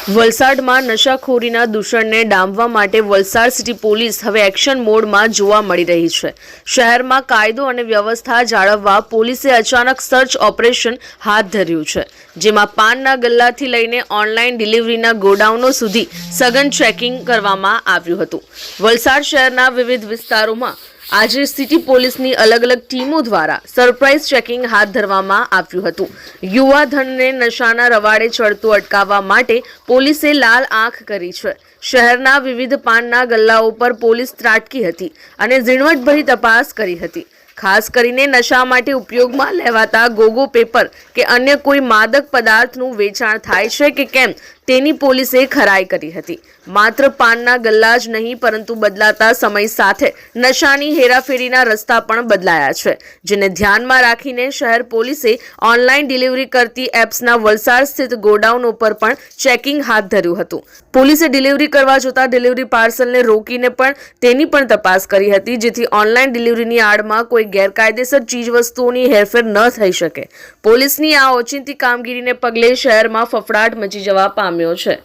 વલસાડમાં નશાખોરીના દૂષણને ડામવા માટે વલસાડ સિટી પોલીસ હવે એક્શન મોડમાં જોવા મળી રહી છે। શહેરમાં કાયદો અને વ્યવસ્થા જાળવવા પોલીસે અચાનક સર્ચ ઓપરેશન હાથ ધર્યું છે, જેમાં પાનના ગલ્લાથી લઈને ઓનલાઈન ડિલિવરીના ગોડાઉનો સુધી સઘન ચેકિંગ કરવામાં આવ્યું હતું। વલસાડ શહેરના વિવિધ વિસ્તારોમાં આજે સિટી પોલીસની અલગ અલગ ટીમો દ્વારા સરપ્રાઇઝ ચેકિંગ હાથ ધરવામાં આવ્યું હતું। યુવા ધનને નશાના રવાડે ચડતું અટકાવવા માટે પોલીસે લાલ આંખ કરી છે। શહેરના વિવિધ પાનના ગલ્લાઓ પર પોલીસ ત્રાટકી હતી અને ઝીણવટભરી તપાસ કરી હતી। ખાસ કરીને નશા માટે ઉપયોગમાં લેવાતા ગોગો પેપર કે અન્ય કોઈ માદક પદાર્થનું વેચાણ થાય છે કે કેમ તેની પોલીસે ખરાઈ કરી હતી। માત્ર પાનના ગલ્લા જ નહીં પરંતુ બદલાતા સમય સાથે નશાની હેરાફેરીના રસ્તા પણ બદલાયા છે, જેને ધ્યાનમાં રાખીને શહેર પોલીસે ઓનલાઈન ડિલિવરી કરતી એપ્સના વલસાડ સ્થિત ગોડાઉન ઉપર પણ ચેકિંગ હાથ ધર્યું હતું। પોલીસે ડિલિવરી કરવા જતા ડિલિવરી પાર્સલને રોકીને પણ તેની પણ તપાસ કરી હતી, જેથી ઓનલાઈન ડિલિવરીની આડમાં કોઈ ગેરકાયદેસર ચીજવસ્તુઓની હેરફેર ન થઈ શકે। પોલીસની આ ઓચિંતી કામગીરીને પગલે શહેરમાં ફફડાટ મચી જવા પામ્યો છે।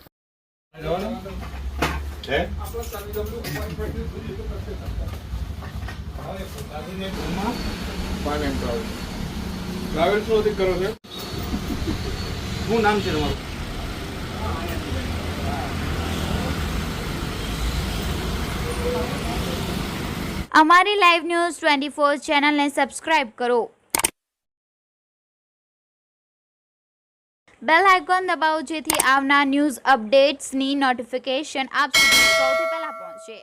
અમારી લાઈવ ન્યૂઝ 24 ચેનલને સબસ્ક્રાઇબ કરો, બેલ આઇકોન દબાવો જેથી આવનાર ન્યૂઝ અપડેટ્સની નોટિફિકેશન આપ સુધી સૌથી પહેલા પહોંચે।